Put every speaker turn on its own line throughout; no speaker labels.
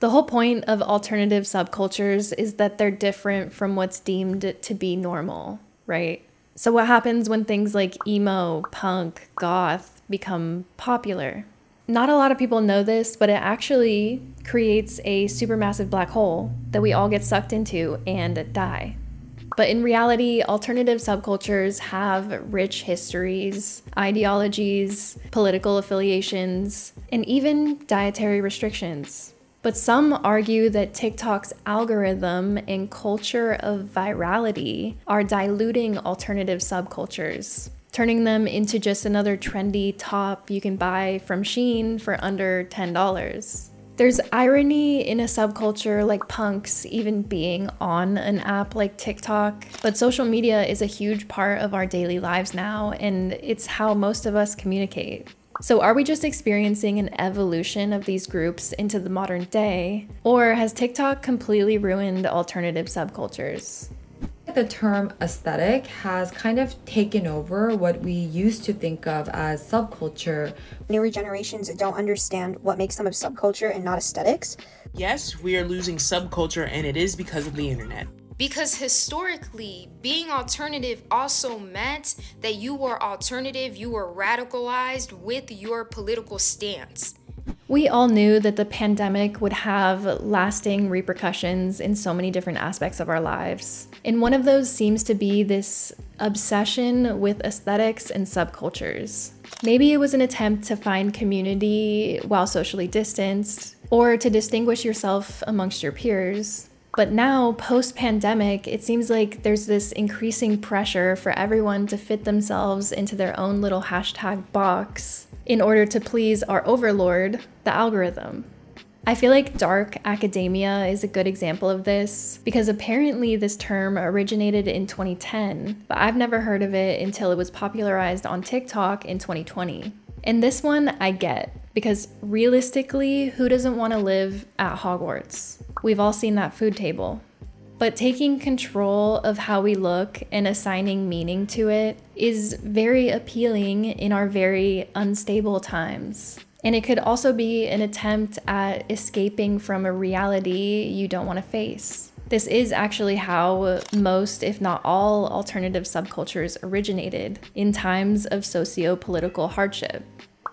The whole point of alternative subcultures is that they're different from what's deemed to be normal, right? So what happens when things like emo, punk, goth become popular? Not a lot of people know this, but it actually creates a supermassive black hole that we all get sucked into and die. But in reality, alternative subcultures have rich histories, ideologies, political affiliations, and even dietary restrictions. But some argue that TikTok's algorithm and culture of virality are diluting alternative subcultures, turning them into just another trendy top you can buy from Shein for under $10. There's irony in a subculture like punks even being on an app like TikTok, but social media is a huge part of our daily lives now, and it's how most of us communicate. So are we just experiencing an evolution of these groups into the modern day, or has TikTok completely ruined alternative subcultures?
The term aesthetic has kind of taken over what we used to think of as subculture.
Newer generations don't understand what makes them a subculture and not aesthetics.
Yes, we are losing subculture, and it is because of the internet.
Because historically, being alternative also meant that you were alternative, you were radicalized with your political stance.
We all knew that the pandemic would have lasting repercussions in so many different aspects of our lives. And one of those seems to be this obsession with aesthetics and subcultures. Maybe it was an attempt to find community while socially distanced, or to distinguish yourself amongst your peers. But now, post-pandemic, it seems like there's this increasing pressure for everyone to fit themselves into their own little hashtag box in order to please our overlord, the algorithm. I feel like dark academia is a good example of this, because apparently this term originated in 2010, but I've never heard of it until it was popularized on TikTok in 2020. And this one I get, because realistically, who doesn't want to live at Hogwarts? We've all seen that food table. But taking control of how we look and assigning meaning to it is very appealing in our very unstable times. And it could also be an attempt at escaping from a reality you don't want to face. This is actually how most, if not all, alternative subcultures originated in times of socio-political hardship.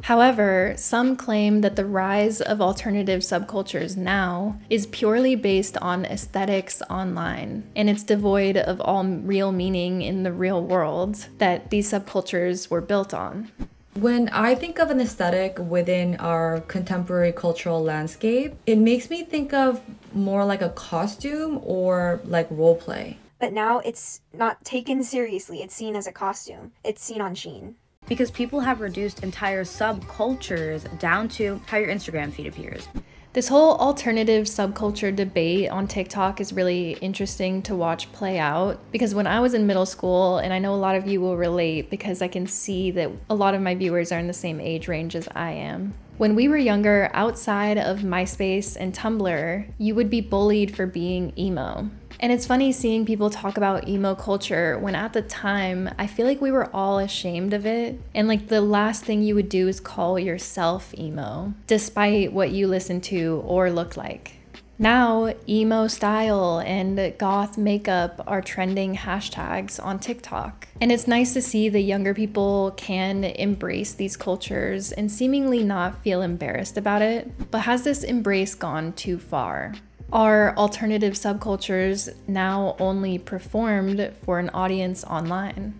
However, some claim that the rise of alternative subcultures now is purely based on aesthetics online, and it's devoid of all real meaning in the real world that these subcultures were built on.
When I think of an aesthetic within our contemporary cultural landscape, it makes me think of more like a costume or like role play.
But now it's not taken seriously. It's seen as a costume. It's seen on Shein.
Because people have reduced entire subcultures down to how your Instagram feed appears.
This whole alternative subculture debate on TikTok is really interesting to watch play out, because when I was in middle school, and I know a lot of you will relate because I can see that a lot of my viewers are in the same age range as I am. When we were younger, outside of MySpace and Tumblr, you would be bullied for being emo. And it's funny seeing people talk about emo culture when at the time, I feel like we were all ashamed of it. And like the last thing you would do is call yourself emo, despite what you listened to or looked like. Now, emo style and goth makeup are trending hashtags on TikTok. And it's nice to see the younger people can embrace these cultures and seemingly not feel embarrassed about it. But has this embrace gone too far? Are alternative subcultures now only performed for an audience online?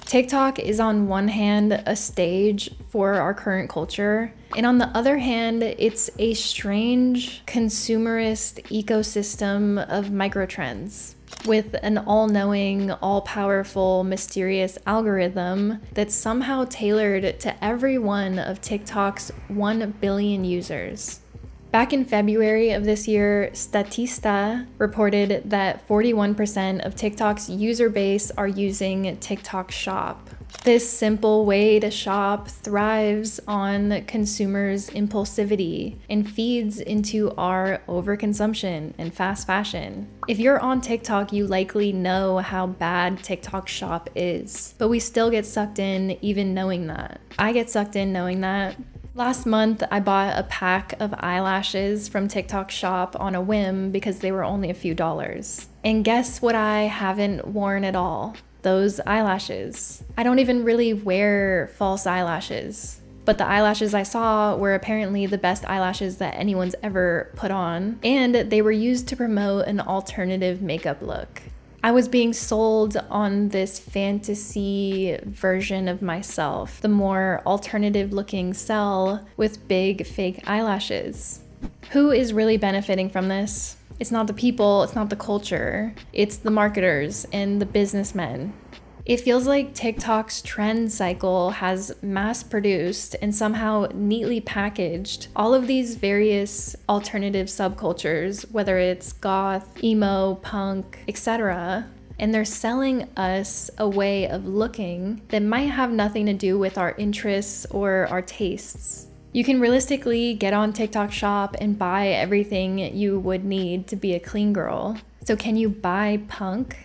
TikTok is on one hand a stage for our current culture, and on the other hand, it's a strange consumerist ecosystem of microtrends with an all-knowing, all-powerful, mysterious algorithm that's somehow tailored to every one of TikTok's 1 billion users. Back in February of this year, Statista reported that 41% of TikTok's user base are using TikTok Shop. This simple way to shop thrives on consumers' impulsivity and feeds into our overconsumption and fast fashion. If you're on TikTok, you likely know how bad TikTok Shop is, but we still get sucked in even knowing that. I get sucked in knowing that. Last month, I bought a pack of eyelashes from TikTok Shop on a whim because they were only a few dollars. And guess what I haven't worn at all? Those eyelashes. I don't even really wear false eyelashes. But the eyelashes I saw were apparently the best eyelashes that anyone's ever put on, and they were used to promote an alternative makeup look. I was being sold on this fantasy version of myself, the more alternative looking cell with big fake eyelashes. Who is really benefiting from this? It's not the people, it's not the culture, it's the marketers and the businessmen. It feels like TikTok's trend cycle has mass-produced and somehow neatly packaged all of these various alternative subcultures, whether it's goth, emo, punk, etc., and they're selling us a way of looking that might have nothing to do with our interests or our tastes. You can realistically get on TikTok Shop and buy everything you would need to be a clean girl. So can you buy punk?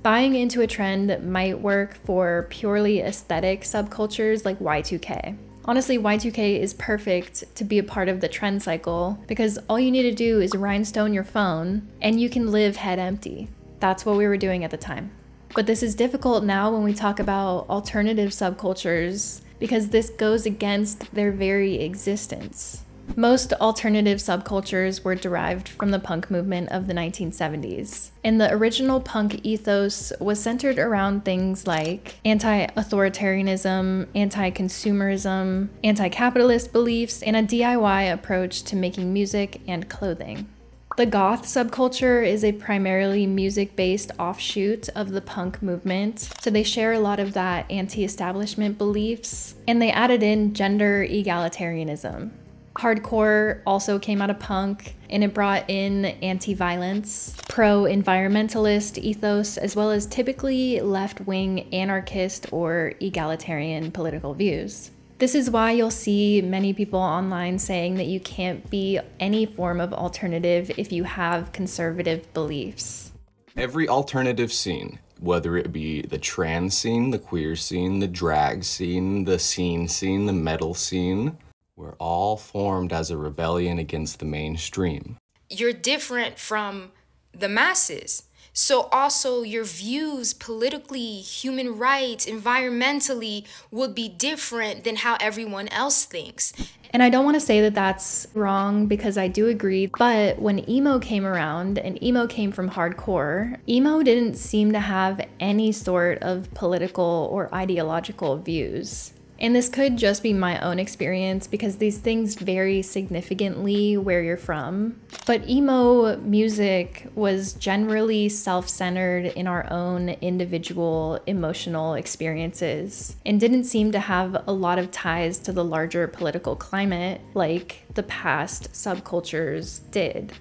Buying into a trend might work for purely aesthetic subcultures like Y2K. Honestly, Y2K is perfect to be a part of the trend cycle because all you need to do is rhinestone your phone and you can live head empty. That's what we were doing at the time. But this is difficult now when we talk about alternative subcultures because this goes against their very existence. Most alternative subcultures were derived from the punk movement of the 1970s, and the original punk ethos was centered around things like anti-authoritarianism, anti-consumerism, anti-capitalist beliefs, and a DIY approach to making music and clothing. The goth subculture is a primarily music-based offshoot of the punk movement, so they share a lot of that anti-establishment beliefs, and they added in gender egalitarianism. Hardcore also came out of punk, and it brought in anti-violence, pro-environmentalist ethos, as well as typically left-wing anarchist or egalitarian political views. This is why you'll see many people online saying that you can't be any form of alternative if you have conservative beliefs.
Every alternative scene, whether it be the trans scene, the queer scene, the drag scene, the scene, the metal scene, we're all formed as a rebellion against the mainstream.
You're different from the masses. So also your views politically, human rights, environmentally would be different than how everyone else thinks.
And I don't want to say that that's wrong because I do agree, but when emo came around, and emo came from hardcore, emo didn't seem to have any sort of political or ideological views. And this could just be my own experience because these things vary significantly where you're from. But emo music was generally self-centered in our own individual emotional experiences and didn't seem to have a lot of ties to the larger political climate like the past subcultures did.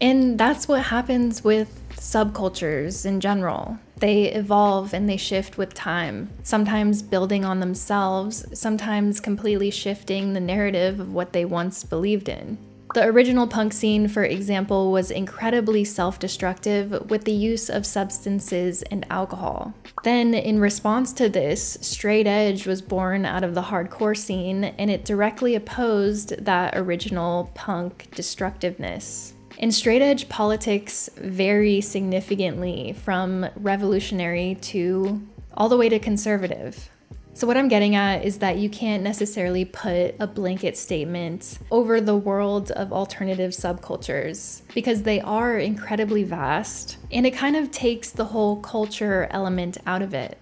And that's what happens with subcultures in general. They evolve and they shift with time, sometimes building on themselves, sometimes completely shifting the narrative of what they once believed in. The original punk scene, for example, was incredibly self-destructive with the use of substances and alcohol. Then, in response to this, straight edge was born out of the hardcore scene, and it directly opposed that original punk destructiveness. And straight edge politics vary significantly from revolutionary to all the way to conservative. So what I'm getting at is that you can't necessarily put a blanket statement over the world of alternative subcultures because they are incredibly vast, and it kind of takes the whole culture element out of it.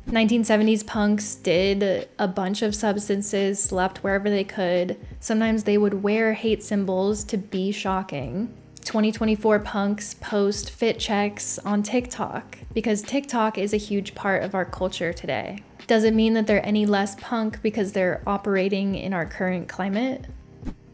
1970s punks did a bunch of substances, slept wherever they could. Sometimes they would wear hate symbols to be shocking. 2024 punks post fit checks on TikTok because TikTok is a huge part of our culture today. Does it mean that they're any less punk because they're operating in our current climate?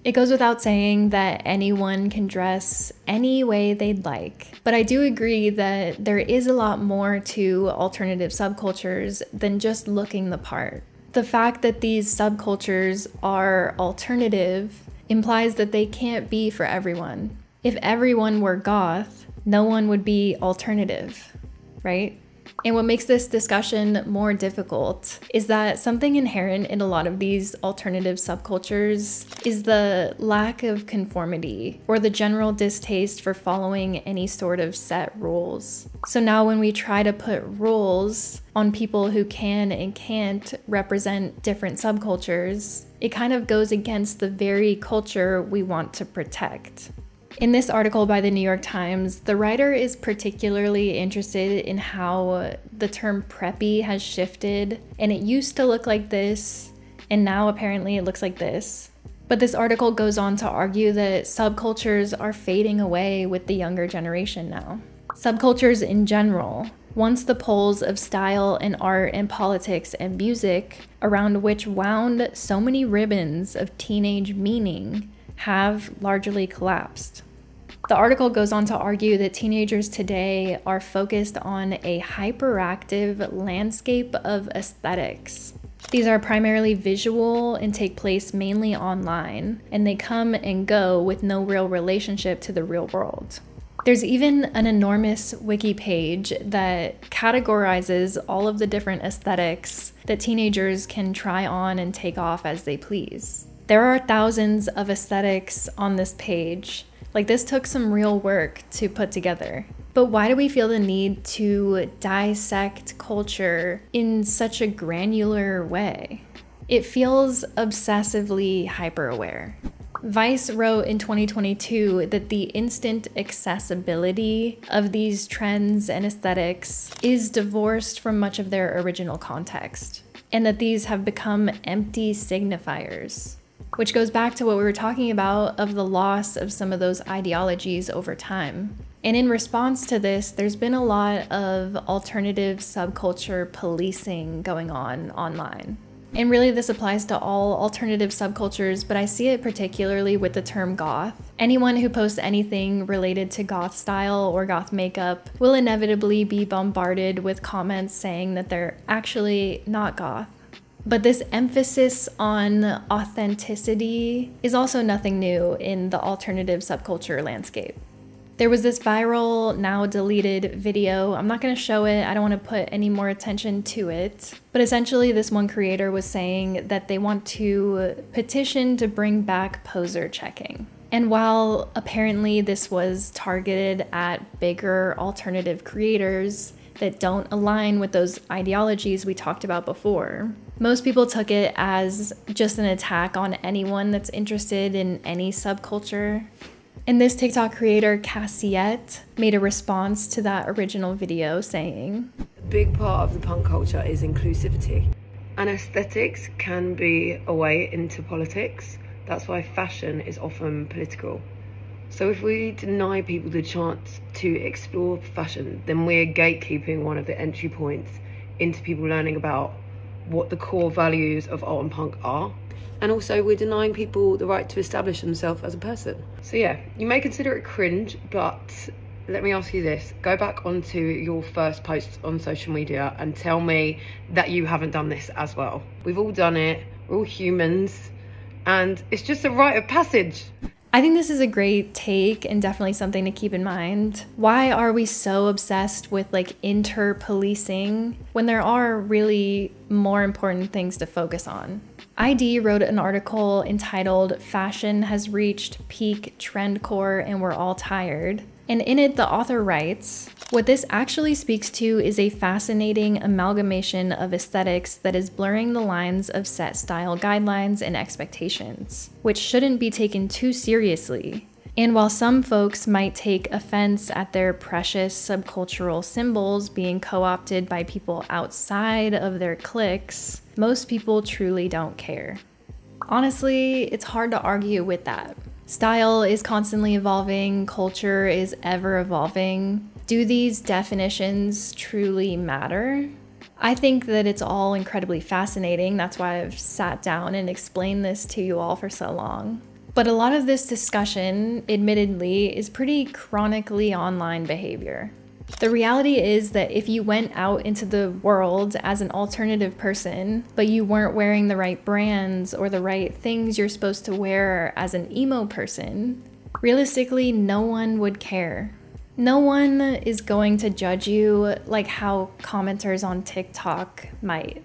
It goes without saying that anyone can dress any way they'd like, but I do agree that there is a lot more to alternative subcultures than just looking the part. The fact that these subcultures are alternative implies that they can't be for everyone. If everyone were goth, no one would be alternative, right? And what makes this discussion more difficult is that something inherent in a lot of these alternative subcultures is the lack of conformity or the general distaste for following any sort of set rules. So now when we try to put rules on people who can and can't represent different subcultures, it kind of goes against the very culture we want to protect. In this article by the New York Times, the writer is particularly interested in how the term preppy has shifted, and it used to look like this, and now apparently it looks like this. But this article goes on to argue that subcultures are fading away with the younger generation now. Subcultures in general, once the poles of style and art and politics and music around which wound so many ribbons of teenage meaning, have largely collapsed. The article goes on to argue that teenagers today are focused on a hyperactive landscape of aesthetics. These are primarily visual and take place mainly online, and they come and go with no real relationship to the real world. There's even an enormous wiki page that categorizes all of the different aesthetics that teenagers can try on and take off as they please. There are thousands of aesthetics on this page. Like, this took some real work to put together. But why do we feel the need to dissect culture in such a granular way? It feels obsessively hyper-aware. Vice wrote in 2022 that the instant accessibility of these trends and aesthetics is divorced from much of their original context, and that these have become empty signifiers. Which goes back to what we were talking about of the loss of some of those ideologies over time. And in response to this, there's been a lot of alternative subculture policing going on online. And really this applies to all alternative subcultures, but I see it particularly with the term goth. Anyone who posts anything related to goth style or goth makeup will inevitably be bombarded with comments saying that they're actually not goth. But this emphasis on authenticity is also nothing new in the alternative subculture landscape. There was this viral, now deleted video. I'm not going to show it. I don't want to put any more attention to it. But essentially, this one creator was saying that they want to petition to bring back poser checking. And while apparently this was targeted at bigger alternative creators that don't align with those ideologies we talked about before, most people took it as just an attack on anyone that's interested in any subculture. And this TikTok creator, Cassiette, made a response to that original video saying,
"A big part of the punk culture is inclusivity. And aesthetics can be a way into politics. That's why fashion is often political. So if we deny people the chance to explore fashion, then we're gatekeeping one of the entry points into people learning about what the core values of art and punk are. And also we're denying people the right to establish themselves as a person." So yeah, you may consider it cringe, but let me ask you this. Go back onto your first posts on social media and tell me that you haven't done this as well. We've all done it, we're all humans, and it's just a rite of passage.
I think this is a great take and definitely something to keep in mind. Why are we so obsessed with like inter-policing when there are really more important things to focus on? ID wrote an article entitled "Fashion Has Reached Peak Trendcore and We're All Tired." And in it, the author writes, "What this actually speaks to is a fascinating amalgamation of aesthetics that is blurring the lines of set style guidelines and expectations, which shouldn't be taken too seriously. And while some folks might take offense at their precious subcultural symbols being co-opted by people outside of their cliques, most people truly don't care." Honestly, it's hard to argue with that. Style is constantly evolving, culture is ever evolving. Do these definitions truly matter? I think that it's all incredibly fascinating. That's why I've sat down and explained this to you all for so long. But a lot of this discussion, admittedly, is pretty chronically online behavior. The reality is that if you went out into the world as an alternative person, but you weren't wearing the right brands or the right things you're supposed to wear as an emo person, realistically, no one would care. No one is going to judge you like how commenters on TikTok might.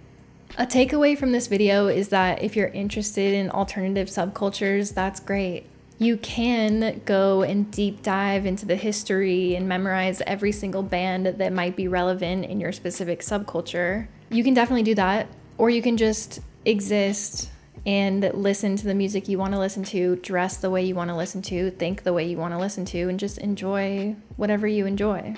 A takeaway from this video is that if you're interested in alternative subcultures, that's great. You can go and deep dive into the history and memorize every single band that might be relevant in your specific subculture. You can definitely do that, or you can just exist and listen to the music you want to listen to, dress the way you want to listen to, think the way you want to listen to, and just enjoy whatever you enjoy.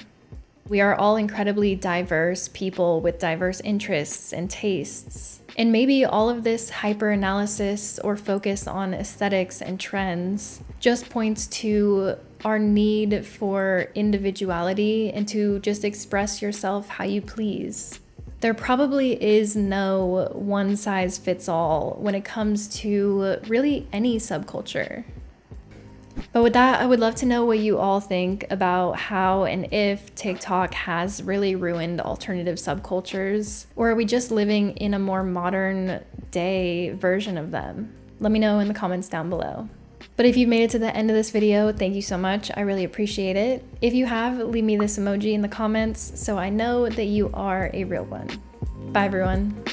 We are all incredibly diverse people with diverse interests and tastes. And maybe all of this hyper-analysis or focus on aesthetics and trends just points to our need for individuality and to just express yourself how you please. There probably is no one-size-fits-all when it comes to really any subculture. But with that, I would love to know what you all think about how and if TikTok has really ruined alternative subcultures, or are we just living in a more modern day version of them? Let me know in the comments down below. But if you've made it to the end of this video, thank you so much. I really appreciate it. If you have, leave me this emoji in the comments so I know that you are a real one. Bye everyone.